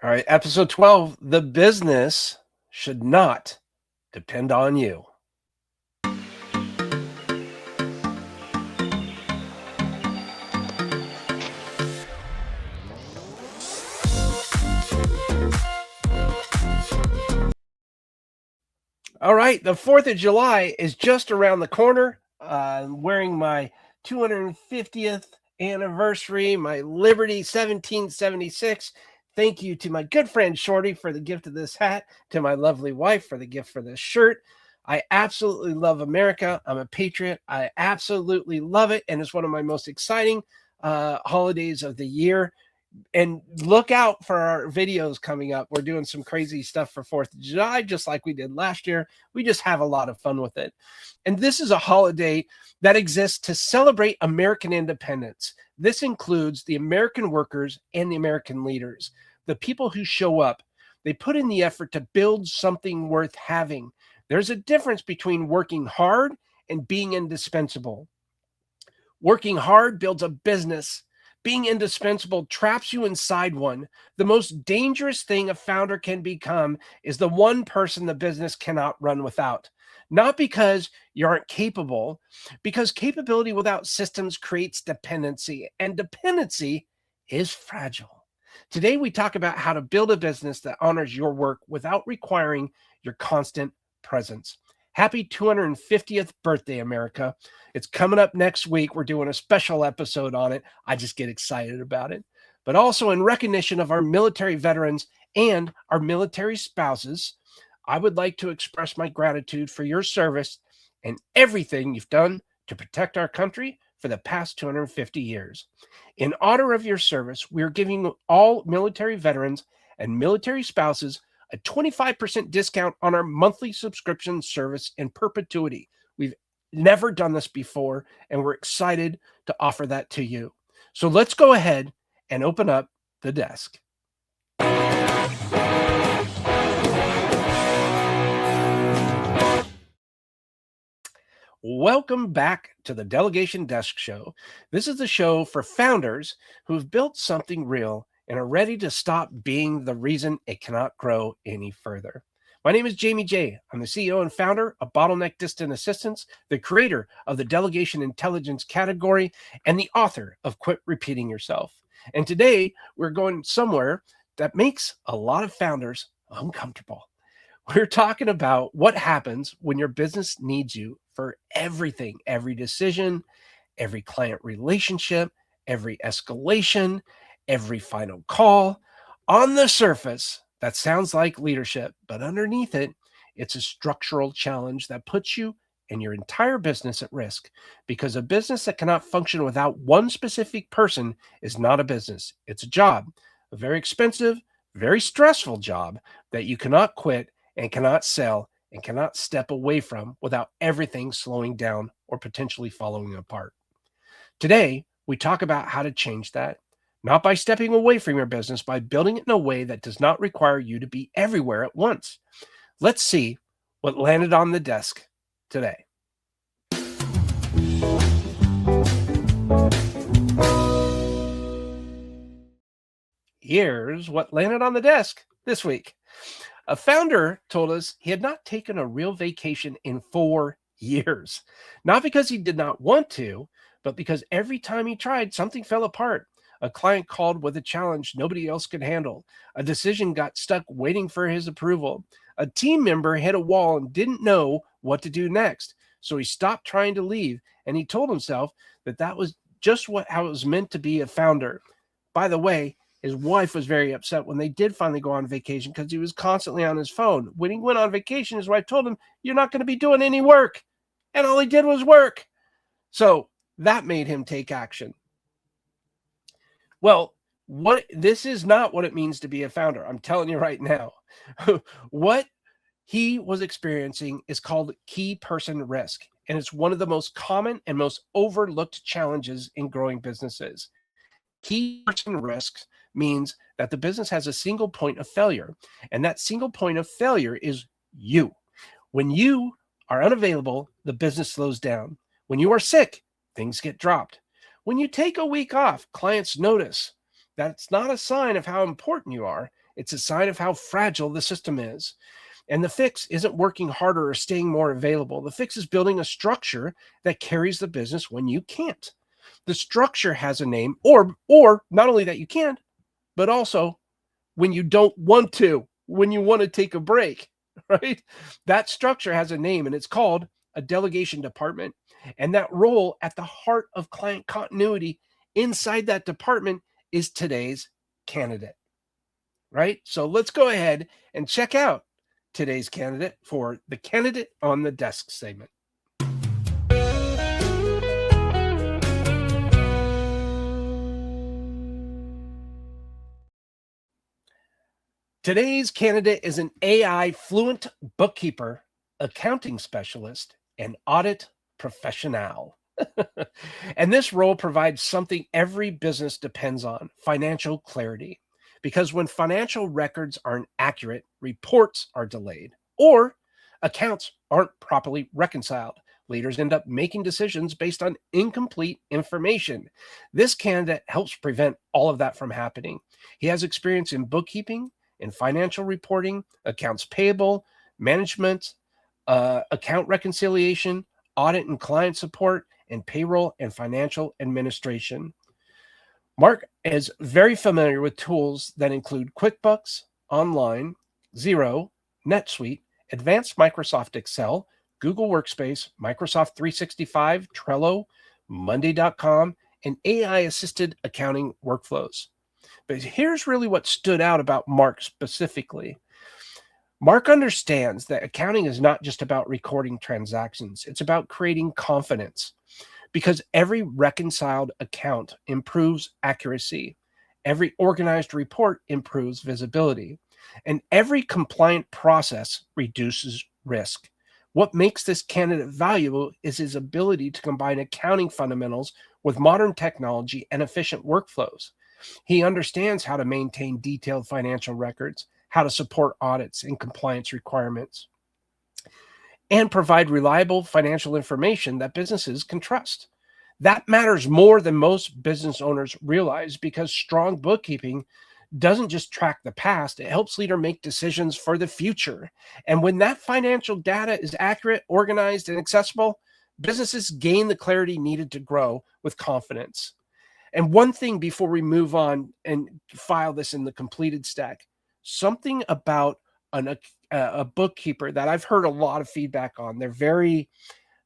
All right, episode 12, the business should not depend on you. All right, the 4th of July is just around the corner. I'm wearing my 250th anniversary, my Liberty 1776. Thank you to my good friend Shorty for the gift of this hat, to my lovely wife for the gift for this shirt. I absolutely love America. I'm a patriot. I absolutely love it. And it's one of my most exciting holidays of the year. And look out for our videos coming up. We're doing some crazy stuff for 4th of July, just like we did last year. We just have a lot of fun with it. And this is a holiday that exists to celebrate American independence. This includes the American workers and the American leaders, the people who show up. They put in the effort to build something worth having. There's a difference between working hard and being indispensable. Working hard builds a business. Being indispensable traps you inside one. The most dangerous thing a founder can become is the one person the business cannot run without. Not because you aren't capable, because capability without systems creates dependency, and dependency is fragile. Today, we talk about how to build a business that honors your work without requiring your constant presence. Happy 250th birthday, America. It's coming up next week. We're doing a special episode on it. I just get excited about it. But also in recognition of our military veterans and our military spouses, I would like to express my gratitude for your service and everything you've done to protect our country for the past 250 years. In honor of your service, we are giving all military veterans and military spouses a 25% discount on our monthly subscription service in perpetuity. We've never done this before, and we're excited to offer that to you. So let's go ahead and open up the desk. Welcome back to the Delegation Desk Show. This is the show for founders who've built something real and are ready to stop being the reason it cannot grow any further. My name is Jaime Jay. I'm the CEO and founder of Bottleneck Distant Assistance, the creator of the Delegation Intelligence category, and the author of Quit Repeating Yourself. And today, we're going somewhere that makes a lot of founders uncomfortable. We're talking about what happens when your business needs you for everything, every decision, every client relationship, every escalation, every final call. On the surface, that sounds like leadership, but underneath it, it's a structural challenge that puts you and your entire business at risk, because a business that cannot function without one specific person is not a business. It's a job, a very expensive, very stressful job that you cannot quit and cannot sell and cannot step away from without everything slowing down or potentially falling apart. Today, we talk about how to change that, not by stepping away from your business, by building it in a way that does not require you to be everywhere at once. Let's see what landed on the desk today. Here's what landed on the desk this week. A founder told us he had not taken a real vacation in 4 years, not because he did not want to, but because every time he tried, something fell apart. A client called with a challenge nobody else could handle. A decision got stuck waiting for his approval. A team member hit a wall and didn't know what to do next. So he stopped trying to leave, and he told himself that that was just how it was meant to be a founder. By the way, his wife was very upset when they did finally go on vacation because he was constantly on his phone. When he went on vacation, his wife told him, "You're not going to be doing any work." And all he did was work. So that made him take action. Well, this is not what it means to be a founder. I'm telling you right now. What he was experiencing is called key person risk. And it's one of the most common and most overlooked challenges in growing businesses. Key person risks means that the business has a single point of failure. And that single point of failure is you. When you are unavailable, the business slows down. When you are sick, things get dropped. When you take a week off, clients notice. That's not a sign of how important you are. It's a sign of how fragile the system is. And the fix isn't working harder or staying more available. The fix is building a structure that carries the business when you can't. The structure has a name, or not only that you can't, but also when you don't want to, when you want to take a break, right? That structure has a name, and it's called a delegation department. And that role at the heart of client continuity inside that department is today's candidate, right? So let's go ahead and check out today's candidate for the Candidate on the Desk segment. Today's candidate is an AI Fluent Bookkeeper, accounting specialist, and Audit Professional. And this role provides something every business depends on: financial clarity. Because when financial records aren't accurate, reports are delayed, or accounts aren't properly reconciled, leaders end up making decisions based on incomplete information. This candidate helps prevent all of that from happening. He has experience in bookkeeping, in financial reporting, accounts payable, management, account reconciliation, audit and client support, and payroll and financial administration. Mark is very familiar with tools that include QuickBooks Online, Xero, NetSuite, Advanced Microsoft Excel, Google Workspace, Microsoft 365, Trello, Monday.com, and AI-assisted accounting workflows. But here's really what stood out about Mark specifically. Mark understands that accounting is not just about recording transactions. It's about creating confidence, because every reconciled account improves accuracy. Every organized report improves visibility, and every compliant process reduces risk. What makes this candidate valuable is his ability to combine accounting fundamentals with modern technology and efficient workflows. He understands how to maintain detailed financial records, how to support audits and compliance requirements, and provide reliable financial information that businesses can trust. That matters more than most business owners realize, because strong bookkeeping doesn't just track the past, it helps leader make decisions for the future. And when that financial data is accurate, organized, and accessible, businesses gain the clarity needed to grow with confidence. And one thing before we move on and file this in the completed stack, something about a bookkeeper that I've heard a lot of feedback on. They're very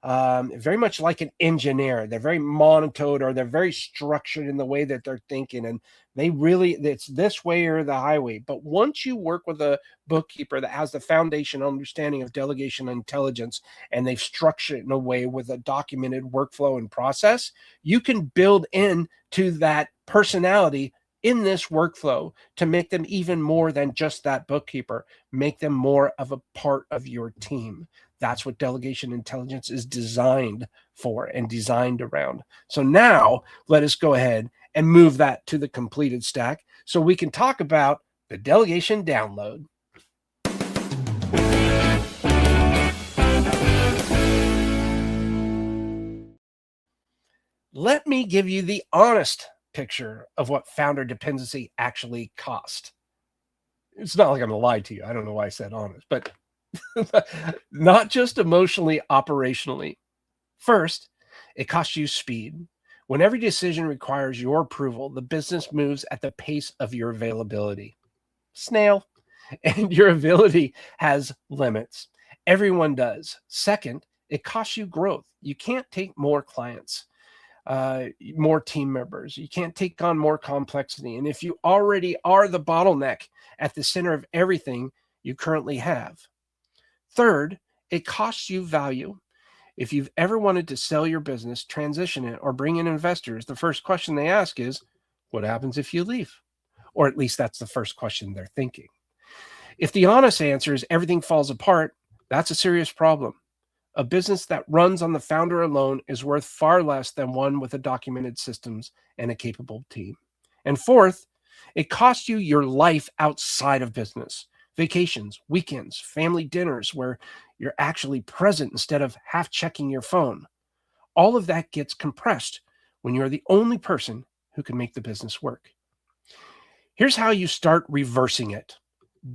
much like an engineer. They're very monotone, or they're very structured in the way that they're thinking. And it's this way or the highway. But once you work with a bookkeeper that has the foundation understanding of delegation intelligence, and they've structured it in a way with a documented workflow and process, you can build in to that personality in this workflow to make them even more than just that bookkeeper, make them more of a part of your team. That's what delegation intelligence is designed for and designed around. So now let us go ahead and move that to the completed stack so we can talk about the delegation download. Let me give you the honest picture of what founder dependency actually cost. It's not like I'm going to lie to you. I don't know why I said honest, but not just emotionally, operationally. First, it costs you speed. When every decision requires your approval, the business moves at the pace of your availability. Snail. And your ability has limits. Everyone does. Second, it costs you growth. You can't take more clients, more team members. You can't take on more complexity. And if you already are the bottleneck at the center of everything you currently have. Third, it costs you value. If you've ever wanted to sell your business, transition it, or bring in investors, the first question they ask is, what happens if you leave? Or at least that's the first question they're thinking. If the honest answer is everything falls apart, that's a serious problem. A business that runs on the founder alone is worth far less than one with a documented systems and a capable team. And fourth, it costs you your life outside of business. Vacations, weekends, family dinners where you're actually present instead of half checking your phone. All of that gets compressed when you're the only person who can make the business work. Here's how you start reversing it.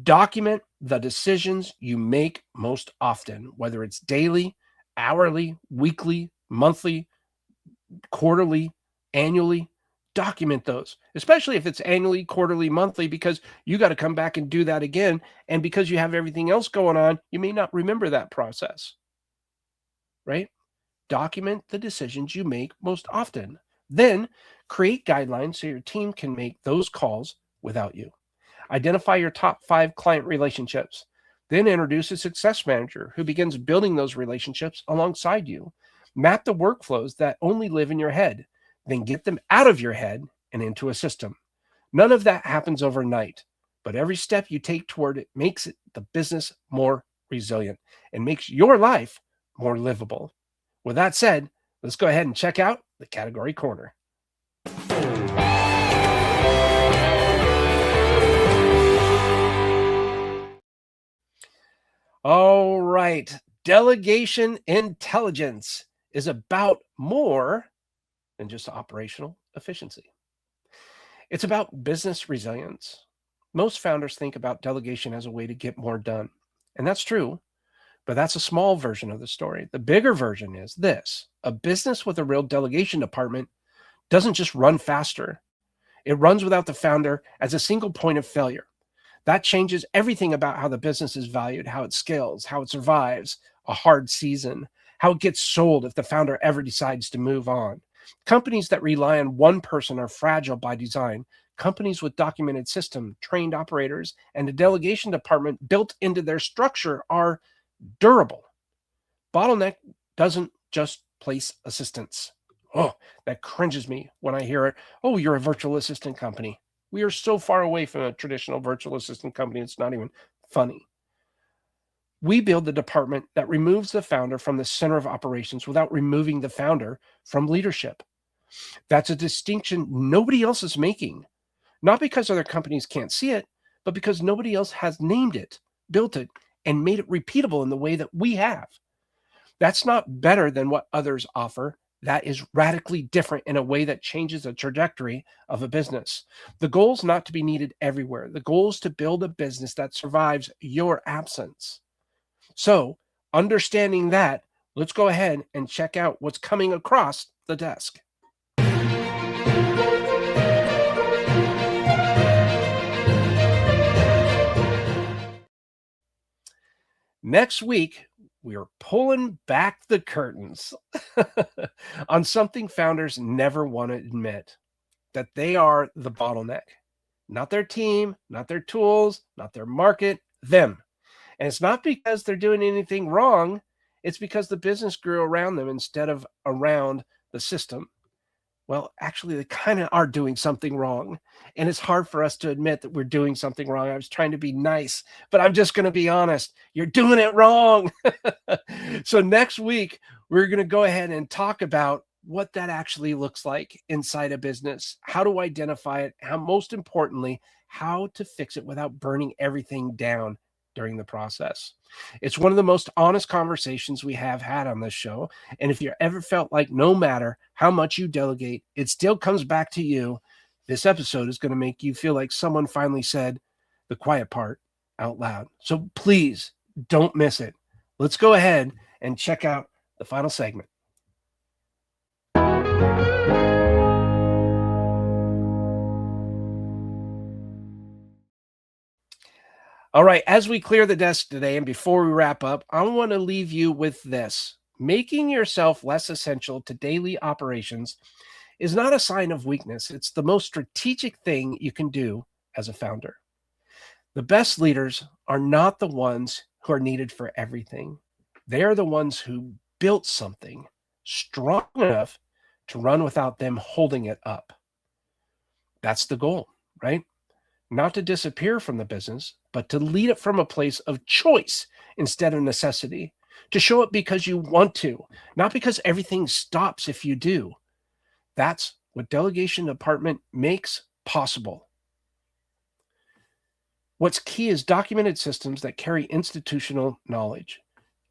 Document the decisions you make most often, whether it's daily, hourly, weekly, monthly, quarterly, annually. Document those, especially if it's annually, quarterly, monthly, because you got to come back and do that again. And because you have everything else going on, you may not remember that process, right? Document the decisions you make most often. Then create guidelines so your team can make those calls without you. Identify your top 5 client relationships. Then introduce a success manager who begins building those relationships alongside you. Map the workflows that only live in your head. Then get them out of your head and into a system. None of that happens overnight, but every step you take toward it makes the business more resilient and makes your life more livable. With that said, let's go ahead and check out the category corner. All right. Delegation intelligence is about more than just operational efficiency. It's about business resilience. Most founders think about delegation as a way to get more done. And that's true, but that's a small version of the story. The bigger version is this: a business with a real delegation department doesn't just run faster. It runs without the founder as a single point of failure. That changes everything about how the business is valued, how it scales, how it survives a hard season, how it gets sold if the founder ever decides to move on. Companies that rely on one person are fragile by design. Companies with documented system, trained operators, and a delegation department built into their structure are durable. Bottleneck doesn't just place assistants. Oh, that cringes me when I hear it. Oh, you're a virtual assistant company. We are so far away from a traditional virtual assistant company, it's not even funny. We build the department that removes the founder from the center of operations without removing the founder from leadership. That's a distinction nobody else is making, not because other companies can't see it, but because nobody else has named it, built it, and made it repeatable in the way that we have. That's not better than what others offer. That is radically different in a way that changes the trajectory of a business. The goal is not to be needed everywhere. The goal is to build a business that survives your absence. So, understanding that, let's go ahead and check out what's coming across the desk. Next week, we're pulling back the curtains on something founders never want to admit: that they are the bottleneck. Not their team, not their tools, not their market, them. And it's not because they're doing anything wrong. It's because the business grew around them instead of around the system. Well, actually, they kind of are doing something wrong. And it's hard for us to admit that we're doing something wrong. I was trying to be nice, but I'm just going to be honest. You're doing it wrong. So next week, we're going to go ahead and talk about what that actually looks like inside a business, how to identify it, how, most importantly, how to fix it without burning everything down during the process. It's one of the most honest conversations we have had on this show. And if you ever felt like no matter how much you delegate, it still comes back to you, this episode is going to make you feel like someone finally said the quiet part out loud. So please don't miss it. Let's go ahead and check out the final segment. All right, as we clear the desk today and before we wrap up, I want to leave you with this. Making yourself less essential to daily operations is not a sign of weakness. It's the most strategic thing you can do as a founder. The best leaders are not the ones who are needed for everything. They are the ones who built something strong enough to run without them holding it up. That's the goal, right? Not to disappear from the business, but to lead it from a place of choice instead of necessity, to show it because you want to, not because everything stops if you do. That's what Delegation Department makes possible. What's key is documented systems that carry institutional knowledge,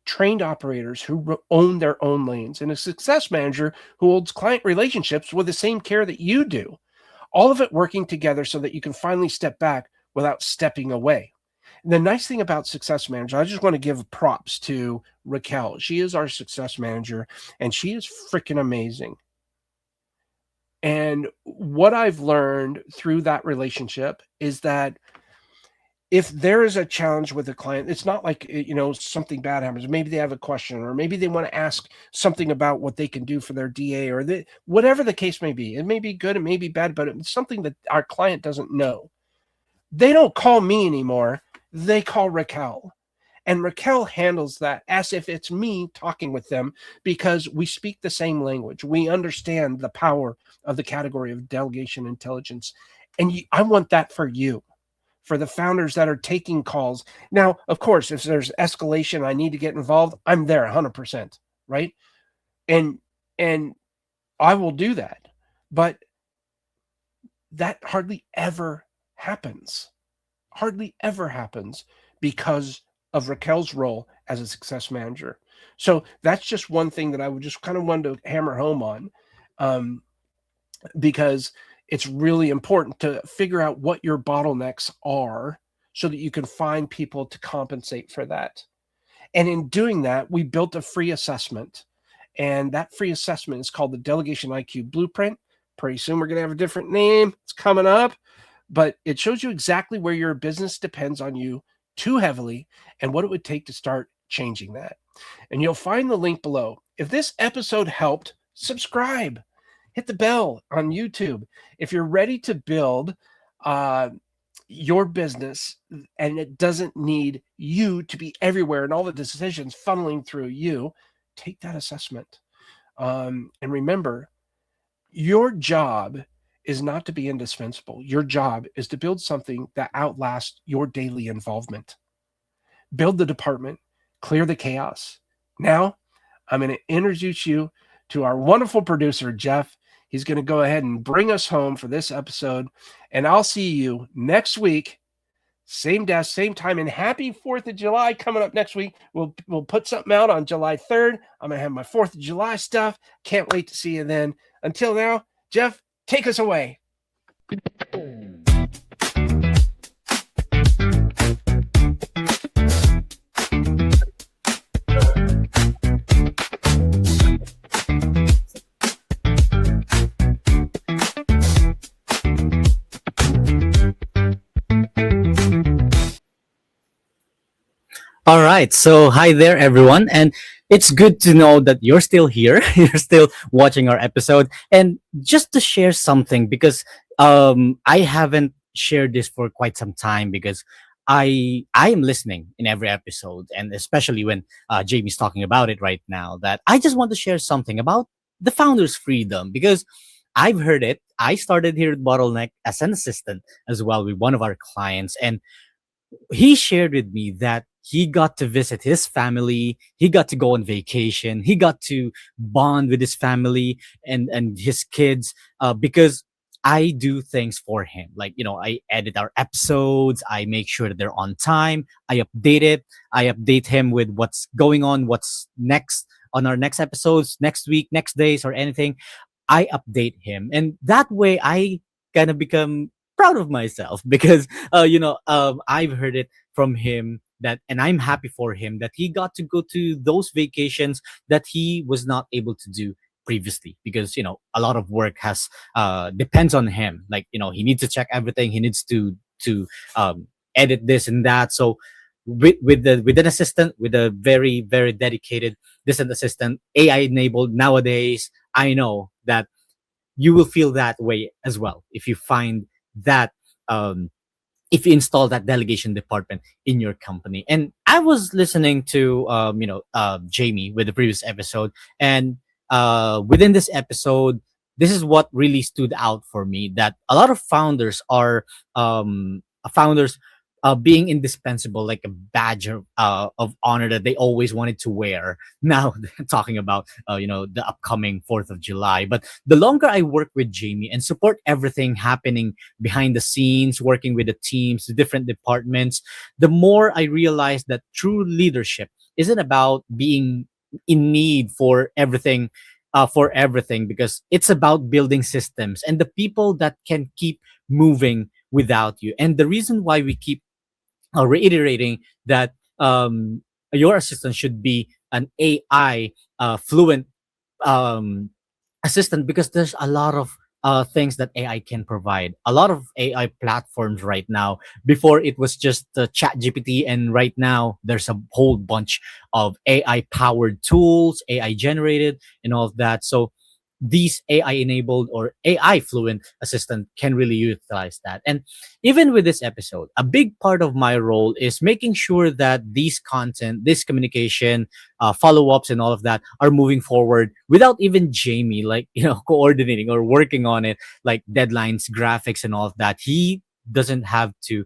trained operators who own their own lanes, and a success manager who holds client relationships with the same care that you do. All of it working together so that you can finally step back without stepping away. The nice thing about success manager, I just want to give props to Raquel. She is our success manager, and she is freaking amazing. And what I've learned through that relationship is that if there is a challenge with a client, it's not like, something bad happens. Maybe they have a question, or maybe they want to ask something about what they can do for their DA, or whatever the case may be. It may be good, it may be bad, but it's something that our client doesn't know. They don't call me anymore. They call Raquel. And Raquel handles that as if it's me talking with them, because we speak the same language. We understand the power of the category of delegation intelligence. And I want that for you, for the founders that are taking calls. Now, of course, if there's escalation, I need to get involved, I'm there 100%, right? And I will do that. But that hardly ever happens. Hardly ever happens because of Raquel's role as a success manager. So that's just one thing that I would just kind of want to hammer home on, because it's really important to figure out what your bottlenecks are so that you can find people to compensate for that. And in doing that, we built a free assessment. And that free assessment is called the Delegation IQ Blueprint. Pretty soon we're going to have a different name. It's coming up. But it shows you exactly where your business depends on you too heavily and what it would take to start changing that. And you'll find the link below. If this episode helped, subscribe. Hit the bell on YouTube. If you're ready to build your business and it doesn't need you to be everywhere and all the decisions funneling through you, take that assessment. And remember, your job is not to be indispensable. Your job is to build something that outlasts your daily involvement. Build the department, clear the chaos. Now, I'm going to introduce you to our wonderful producer, Jeff. He's going to go ahead and bring us home for this episode. And I'll see you next week. Same desk, same time, and happy 4th of July coming up next week. We'll put something out on July 3rd. I'm going to have my 4th of July stuff. Can't wait to see you then. Until now, Jeff, take us away. All right. So, hi there, everyone. And it's good to know that you're still here. You're still watching our episode. And just to share something, because I haven't shared this for quite some time, because I am listening in every episode, and especially when Jamie's talking about it right now, that I just want to share something about the founder's freedom, because I've heard it. I started here at Bottleneck as an assistant as well with one of our clients, and he shared with me that he got to visit his family, he got to go on vacation, he got to bond with his family and his kids, because I do things for him. Like, I edit our episodes, I make sure that they're on time, I update it, I update him with what's going on, what's next on our next episodes, next week, next days, or anything. I update him, and that way I kind of become proud of myself, because I've heard it from him, that, and I'm happy for him that he got to go to those vacations that he was not able to do previously, because a lot of work has depends on him. Like, he needs to check everything, he needs to edit this and that. So with an assistant, with a very, very dedicated distant assistant, AI enabled nowadays, I know that you will feel that way as well if you find that, if you install that delegation department in your company. And I was listening to Jamie with the previous episode, and within this episode, this is what really stood out for me, that a lot of founders are founders being indispensable, like a badge of honor that they always wanted to wear. Now, talking about the upcoming 4th of July. But the longer I work with Jamie and support everything happening behind the scenes, working with the teams, the different departments, the more I realize that true leadership isn't about being in need for everything for everything, because it's about building systems and the people that can keep moving without you. And the reason why we keep reiterating that your assistant should be an AI fluent um, assistant, because there's a lot of things that AI can provide. A lot of AI platforms right now. Before it was just Chat GPT, and right now there's a whole bunch of AI powered tools, AI generated, and all of that. So these AI enabled or AI fluent assistant can really utilize that. And even with this episode, a big part of my role is making sure that these content, this communication, follow ups, and all of that are moving forward without even Jamie, like, coordinating or working on it, like deadlines, graphics, and all of that. He doesn't have to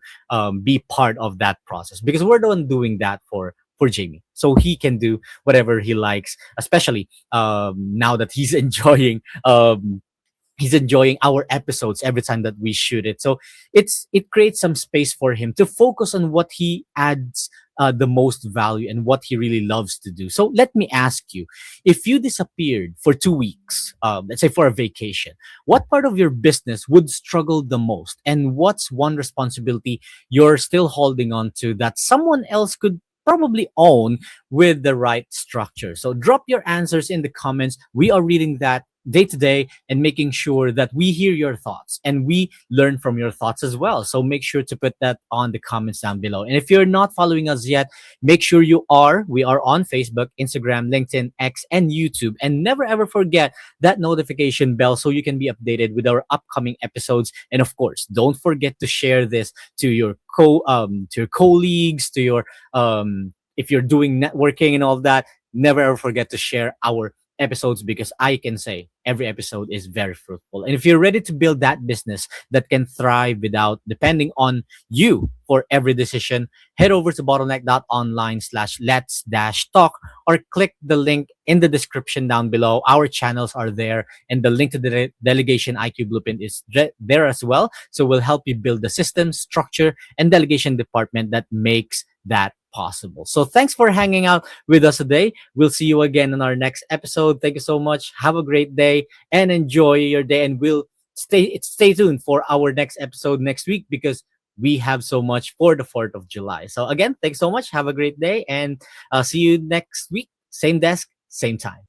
be part of that process, because we're the one doing that for Jamie, so he can do whatever he likes, especially now that he's enjoying our episodes every time that we shoot it. So it creates some space for him to focus on what he adds the most value and what he really loves to do. So let me ask you, if you disappeared for 2 weeks, let's say for a vacation, what part of your business would struggle the most, and what's one responsibility you're still holding on to that someone else could probably own with the right structure? So drop your answers in the comments. We are reading that day to day and making sure that we hear your thoughts and we learn from your thoughts as well. So make sure to put that on the comments down below. And if you're not following us yet, make sure you are. We are on Facebook, Instagram, LinkedIn, X, and YouTube. And never ever forget that notification bell so you can be updated with our upcoming episodes. And of course, don't forget to share this to your to your colleagues, to your if you're doing networking and all that. Never ever forget to share our episodes, because I can say every episode is very fruitful. And if you're ready to build that business that can thrive without depending on you for every decision, head over to bottleneck.online/let's-talk, or click the link in the description down below. Our channels are there, and the link to the Delegation IQ Blueprint is there as well. So we'll help you build the system, structure, and delegation department that makes that possible. So thanks for hanging out with us today. We'll see you again in our next episode. Thank you so much. Have a great day and enjoy your day. And we'll stay tuned for our next episode next week, because we have so much for the 4th of July. So again, thanks so much. Have a great day, and see you next week. Same desk, same time.